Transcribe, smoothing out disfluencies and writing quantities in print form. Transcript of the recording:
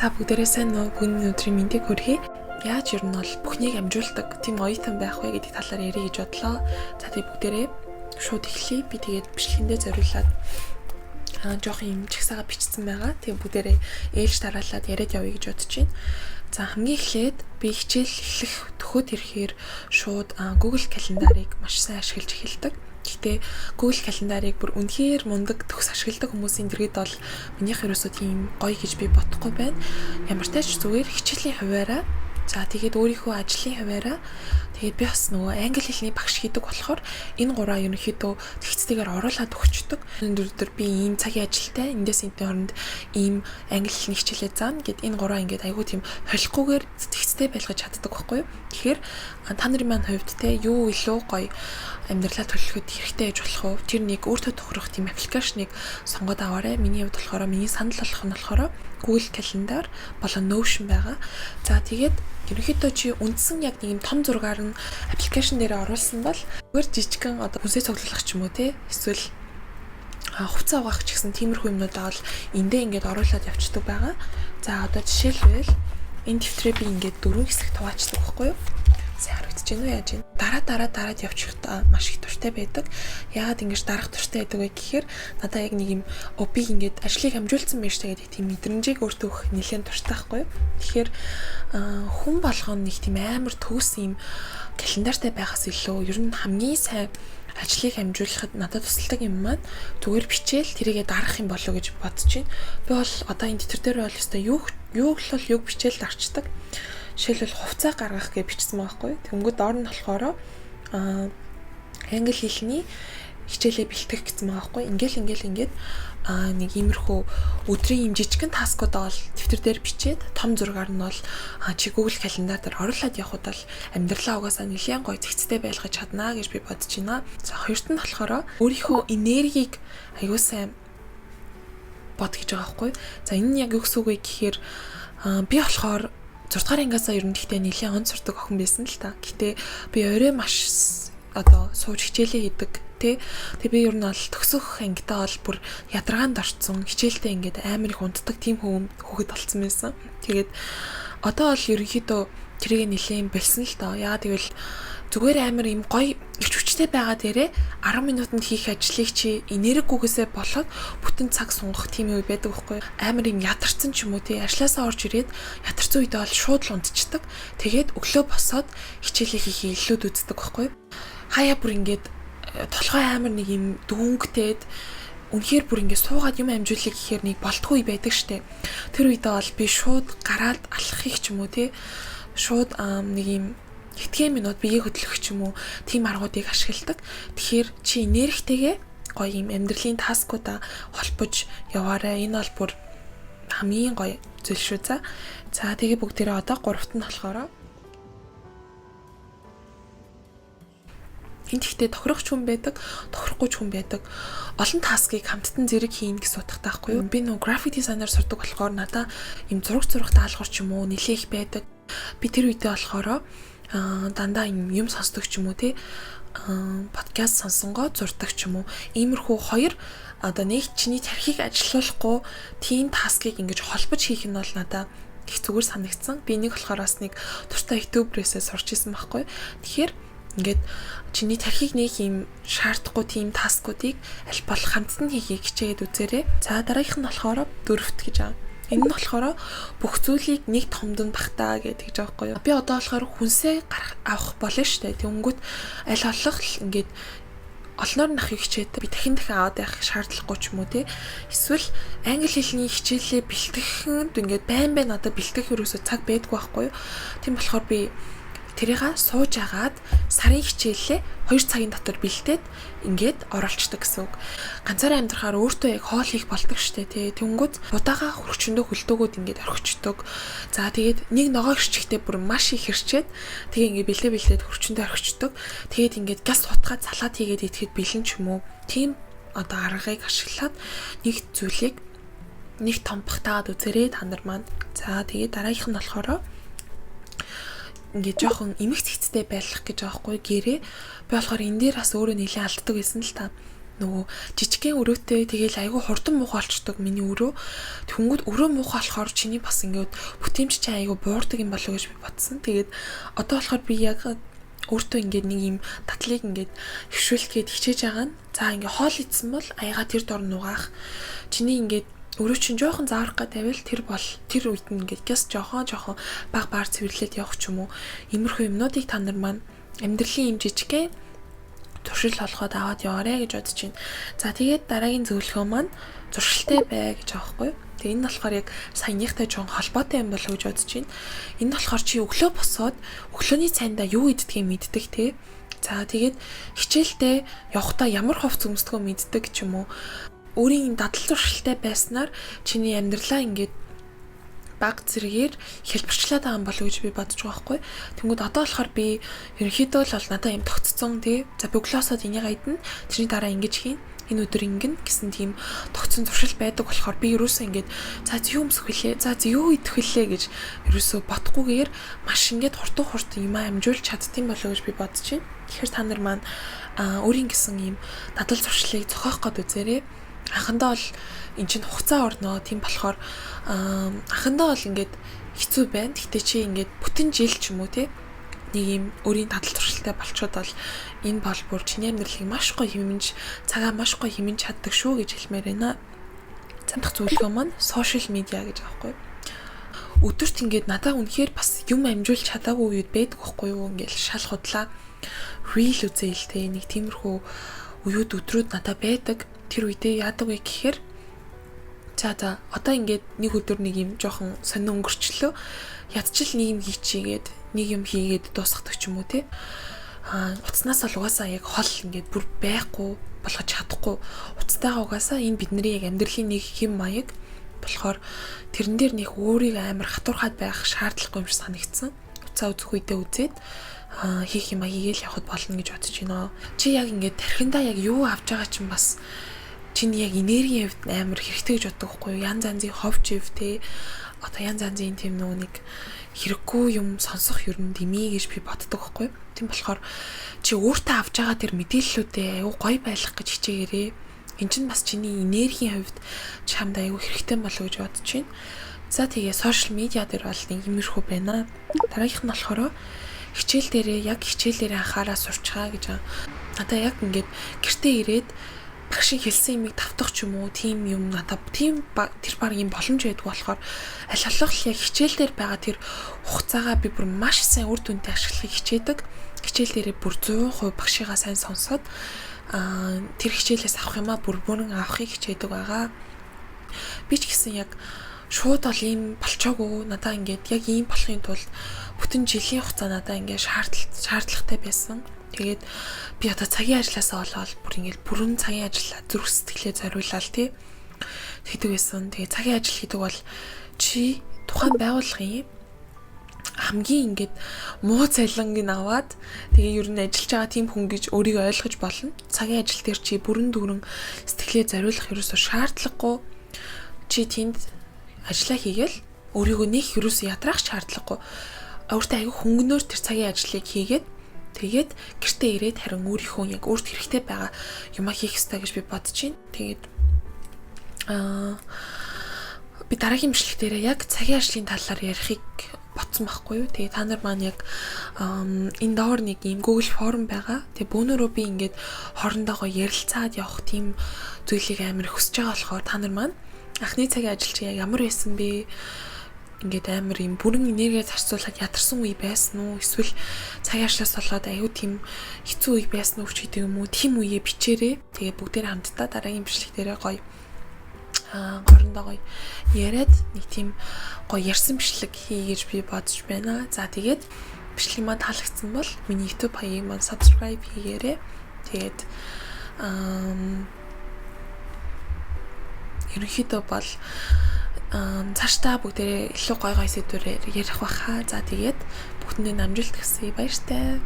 Та бүгдээрээ сайн уу? Бүгний өдрийн мэндийг хүргэе. Яаж ер нь бол бүхнийг амжуулдаг тийм оюутан байх вэ гэдэг талаар ярих гэж бодлоо. За тэгээ бүгдээрээ шууд эхлэе. Би тэгээд бичлэгэндээ зориулаад жоох юм чагсаага бичсэн байгаа. Тэгээ бүгдээрээ ээлж дараалаад яриад явъя гэж бодож байна. За хамгийн эхлээд би хичээл эхлэх төхөөд ирэхээр шууд Google календарыг маш сайн ашиглаж эхэлдэг. Гэхдээ Google календарыг бүр үнэхээр мундаг төгс ашигладаг хүмүүсийн дэргэд бол минийх ерөөсөө тийм гоё гэж би бодохгүй байна. Ямар ч тач зүгээр хичээлийн хуваараа тэгээд өөрийнхөө ажлын хуваараа тэгээд би бас нөгөө англи хэлний багш хийдэг болохоор энэ гураа ерөнхийдөө тэгцтэйгээр оруулаад өгчдөг. Өнөөдөр би ийм цагийн ажилтай эндээс энтний хооронд ийм англи хэлний хичээлээ заана гэд энэ гураа ингээд айгүй тийм холихгүйгээр тэгцтэй байлгаж чаддаг байхгүй юу? Тэгэхээр та нарын маань хувьд те юу илүү гоё амьдралаа төлөвлөхөд хэрэгтэй гэж болох вэ? Тэр нэг өөртөө тохирох тийм аппликейшнийг сонгоод аваарай. Миний хувьд болохоор миний санал болгох нь болохоор Google календар болон Notion байгаа. За тэгээд ерөнхийдөө чи үндсэн яг нэг юм том зургаар нь аппликейшн дээр оруулсан бол өөр жижигхан одоо хүнсээ цуглуулах ч юм уу те эсвэл хувцас угаах ч гэсэн тиймэрхүү юмнуудаа бол эндээ ингээд оруулаад явцдаг байгаа. За одоо жишээлбэл энэ дэвтрээ би ингээд 4 хэсэгт хуваачдаг байхгүй юу? Сайн харагдаж байна уу яаж вэ? Дараад явчихдаа маш их туртай байдаг. Яагаад ингэж дарах туртай байдаг вэ гэхээр надаа яг нэг юм би ингээд ажлыг амжуулсан байж та гэдэг тийм мэдрэмжийг өөртөө өгөх нэлээд туртай байхгүй юу? Тэгэхээр хүн болгоно нэг тийм амар төгс юм календартай байгаас илүү ер нь хамгийн сайн ажлыг амжуулахад надад тусалдаг юм маань зүгээр бичээл тэрийгэ дарах юм болов уу гэж бодож байна. Би бол одоо энэ дэвтэр дээр бол өстой юуг бичээл дарчдаг. Жишээлбэл хувцас гаргах гэж бичсэн байгаа байхгүй. Тэнгүүд доор нь болохоор англи хэлний хичээлээ бэлтгэх гэсэн байгаа байхгүй. Ингээл нэг иймэрхүү өдрийн юм жижигхэн таскуудаа бол дэвтэр дээр бичээд том зургаар нь бол чи Google календар дээр оруулаад явхад бол амьдралаа угаасаа нэлээд гоё зэгцтэй байлгаж чаднаа гэж би бодож байна. За хоёрт нь болохоор өөрийнхөө энергийг аягүй сайн бод гэж байгаа байхгүй. За энэ нь яг юу гэсэн үг вэ гэхээр би болохоор 6 дугаар ангиасаа ер нь гэхдээ нэлээд он сурдаг охин байсан л та. Гэтэ би орой маш одоо сууж хичээлээ хийдэг тий. Тэгээ би ер нь бол төгсөх ангитаа бол бүр ядаргаанд орцсон хичээлдээ ингээд амар их унтдаг тийм хүүхэд болсон байсан. Тэгээд одоо бол ерөнхийдөө тэрийг нэлээд болсон л доо. Яагаад гэвэл зүгээр амар юм гоё их хүчтэй байгаа дээрээ 10 минутанд хийх ажлыг чи энергигүйгээсээ болоод бүтэн цаг сунгах тийм үе байдаг байхгүй амар юм ядарсан ч юм уу тий ажилласаа орж ирээд ядарсан үедээ бол шууд л унтчихдаг. Тэгээд өглөө босоод хичээлээ хийхээ илүүд үздэг байхгүй хаяа бүр ингээд толгой амар нэг юм дүүнгтээд үнэхээр бүр ингээд суугаад юм амжуулъя гэхээр нэг болтгүй байдаг штэ. Тэр үедээ бол би шууд гараад алхахыг ч юм уу тий шууд нэг юм хэдхэн минут биеийг хөдлөх ч юм уу тийм аргуудыг ашигладаг. Тэгэхээр чи энергитэйгээ гоё юм амьдралын таскуудаа холбож яваарай. Энэ бол бүр хамгийн гоё зүйл шүү за. За тэгээ бүгдээрээ одоо гуравт нь болохоор энд ихтэй тохирох ч хүн байдаг, тохирохгүй ч хүн байдаг. Олон таскыг хамттан зэрэг хийн гэж суудахтай байхгүй юу? Би нөгөө график дизайнер сурдаг болохоор надаа юм зураг даалгавар ч юм уу нэлээх их байдаг. Би тэр үедээ болохоор дандаа юм сонсдог ч юм уу тий подкаст сонсонгоо зурдаг ч юм уу иймэрхүү хоёр одоо нэг чиний тархийг ажилуулахгүй тийм таскыг ингэж холбож хийх нь бол надаа их зүгээр санагдсан. Би нэг болохоор бас нэг туртаа ютуберээсээ сурч ирсэн байхгүй. Тэгэхээр ингээд чиний тархийг нэг юм шаардахгүй тийм таскуудыг аль болох хамтдан хийхийг хичээгээд үзээрэй. За дараагийнх нь болохоор дөрөвт гэж байгаа. Энэ нь болохоор бүх зүйлийг нэг томдонд багтаа гэдэг гэж байгаа байхгүй юу. Би одоо болохоор хүнсээ авах болно шүү дээ. Тэнгүүт аль болох ингээд олноор нь ахыг хичээд би дахин аваад явах шаардлагагүй ч юм уу те. Эсвэл англи хэлний хичээлээ бэлтгэхэд ингээд байн одоо бэлтгэх юусоо цаг байдгүй байхгүй юу. Тийм болохоор би тэрийг сууж агаад сарын хичээлээ 2 цагийн дотор бэлдээд ингээд оруулцдаг гэсэн үг. Ганцаараа амьдрахаар өөртөө яг хоол хийх болдог штэ тий. Тэнгүүд удаага хөрчөндөө хөлдөөгөөд ингээд орхичдог. За тэгээд нэг ногоо хэрчэхдээ бүр маш их хэрчээд тэгээ ингээд бэлдээд хөрчөндөө орхичдог. Тэгээд ингээд газ утгаад салаад хийгээд идэхэд бэлэн ч юм уу. Тийм одоо аргыг ашиглаад нэг зүйлийг нэг томбохтаад үзэрээ та нар маань. За тэгээд дараагийнх нь болохоор ингээд жоохон эмх цэгцтэй байх гэж байгаа хгүй гэрээ. Би болохоор энэ дээр бас өөрөө нэлээд алддаг байсан л та. нөгөө жижигхэн өрөөтэй тэгээл айгүй хурдан муухай болчдөг миний өрөө. Тэнгүүд өрөө муухай болохоор чиний бас ингээд бүтээмж чинь айгүй буурдаг юм болов уу гэж би бодсон. Тэгээд одоо болохоор би яг өөртөө ингээд нэг юм татлыг ингээд хөвшүүлгээд хичээж байгаа нь. За ингээд хоол идсэн бол аяга тэр дор нугаах. Чиний ингээд өрөө чинь жоохон заарах гэдэг байвал тэр үед нь ингээд гэс жоохон баг баар цэвэрлээд явах ч юм уу. Иймэрхүү юмнуудыг та нар маань амьдралын юм жижигхэн туршил олгоод аваад яваарэ гэж бодож байна. За тэгээд дараагийн зөвлөгөө маань зуршилтай бай гэж байгаа байхгүй. Тэгээ энэ болохоор яг саяныхтай жоон холбоотой юм болов уу гэж бодож байна. Энэ болохоор чи өглөө босоод өглөөний цайндаа юу иддгийг мэддэг те. За тэгээд хичээлдээ явахдаа ямар хувцас өмсдгөө мэддэг ч юм уу. Өөрийн дадал зуршилтай байснаар чиний амьдралаа ингээд баг зэрэгээр хэлбэрчлээд байгаа юм болов уу гэж би бодож байгаа байхгүй. Тэнгүүд одоо болохоор би ерөнхийдөө л бол надад юм тогтцсон тий. За би өглөөсөө энийг айдна. Тэрний дараа ингэж хийн. Энэ өдөр ингэн гэсэн тийм тогтсон зуршил байдаг болохоор би ерөөсөө ингээд за юу өмсөх вүлээ. За юу идэх вүлээ гэж ерөөсөө бодохгүйгээр маш ингээд хурдан юм амжуулж чаддсан болов уу гэж би бодож байна. Тэгэхээр та нар маань өөрийн гэсэн юм дадал зуршлыг зохиох гээд үзээрэй. Анхандаа бол эн чинь хугацаа орно. Тийм болохоор анхандаа бол ингээд хэцүү байна. Гэхдээ чи ингээд бүтэн жил ч юм уу те нэг юм өөрийн дадал туршилтай болчоод бол энэ бол бүр чиний амьдралыг маш гоё хэмнэж цагаа маш гоё хэмнэж чаддаг шүү гэж хэлмээр байна. Цамдах зөвлөгөө маань сошиал медиа гэж аахгүй. Өдөрт ингээд надад үнэхээр бас юм амжуулж чадаагүй үед байдаг байхгүй юу? Ингээд шал худлаа reel үзээл те нэг тиймэрхүү уууд өдрүүд надад байдаг. Тэр үедээ яадаг вэ гэхээр за одоо ингээд нэг өдөр нэг юм жоохон сонин өнгөрчлөө ядчил нэг юм хийчигээд нэг юм хийгээд дуусгадаг ч юм уу те утаснаас л угаасаа яг хол ингээд бүр байхгүй болгож чадахгүй утастайгаа угаасаа энэ бидний яг амьдралын нэг хэм маяг болохоор тэрэн дээр нэг өөрийг амар хатуурхаад байх шаардлагагүй юм шиг санагдсан. Уцаа үзэх үедээ үзээд хийх юм хийгээл явахд болно гэж бодож байна. Чи яг ингээд тархиндаа яг юу авч байгаа чинь бас чиний яг энергийн хэвд амар хэрэгтэй гэж боддог байхгүй юу? Янз янзын ховч хэвтэй одоо янз янзын тийм нэг хэрэггүй юм сонсох ер нь дэмий гэж би боддог байхгүй юу? Тийм болохоор чи өөртөө авч байгаа тэр мэдээллүүдээ аюу гоё байлгах гэж хичээгээрэй. Энд чинь бас чиний энергийн хэвд чамд аюу хэрэгтэй болов гэж бодож байна. За тэгээ сошиал медиа дээр бол нэг юмэрхүү байна. Дараагийнх нь болохоор хичээл дээрээ анхаараа сурчгаа гэж. Надаа яг ингээд гэртээ ирээд багшийн хэлсэн юмыг давтах ч юм уу тийм юм надад тийм тэр баг юм боломж байдаг болохоор аль болох яг хичээл дээр байгаа тэр хугацаагаа би бүр маш сайн үр дүнтэй ашиглахыг хичээдэг. Хичээл дээрээ бүр 100% багшигаа сайн сонсоод тэр хичээлээс авах юмаа бүрэн авахыг хичээдэг байгаа. Би ч гэсэн яг шууд бол ийм болчоогүй надаа ингээд яг ийм болохын тулд бүтэн жилийн хугацаа надаа ингээд шаардлагатай байсан. Тэгээд би одоо цагийн ажилласаа болоод бүр ингээд бүрэн цагийн ажиллаа зүрх сэтгэлээ зориулаад тий тэгдэг байсан. Тэгээд цагийн ажил хийдэг бол чи тухайн байгууллагын хамгийн ингээд муу цалинг нь аваад тэгээ ер нь ажиллаж байгаа тийм хүн гэж өөрийгөө ойлгож болно. Цагийн ажил дээр чи бүрэн дүүрэн сэтгэлээ зориулах ерөөсөө шаардлагагүй. Чи тэнд ажиллаа хийгээл өөрийгөө нэг ерөөсөө ятраах шаардлагагүй. Өөртөө аягүй хөнгөнөөр тэр цагийн ажлыг хийгээд тэгээд гэртээ ирээд харин өөрийнхөө яг өөрт хэрэгтэй байгаа юмаа хийх ёстой гэж би бодож байна. Тэгээд би дараагийн бичлэг дээр яг цагийн ажлын талаар ярихыг бодсон байхгүй юу. Тэгээ та нар маань яг энэ доор нэг юм Google форм байгаа. Тэгээ бөөнөрөө би ингээд хоорондоогоо ярилцаад явах тийм зүйлийг амар хүсэж байгаа болохоор та нар маань анхны цагийн ажил чи ямар байсан бэ? Ингээд амар юм бүрэн энерги зарцуулаад ядарсан үе байсан уу? Эсвэл цагийн ажлаас болоод аюу тийм хэцүү үе байсан уу ч гэдэг юм уу? Тийм үеэ бичээрэй. Тэгээ бүгдээр хамтдаа дараагийн бичлэг дээрээ гоё горондоо гоё яриад нэг тийм гоё ярьсан бичлэг хий гэж би бодож байна. За тэгээд бичлэг маань таалагдсан бол миний YouTube хаягийг маань subscribe хийгээрэй. Тэгээд ерөнхийдөө бол цаашдаа бүгдээ илүү гоё сэдвээр ярих байхаа. За тэгээд бүгдэндээ намжилт хүсье. Баяртай.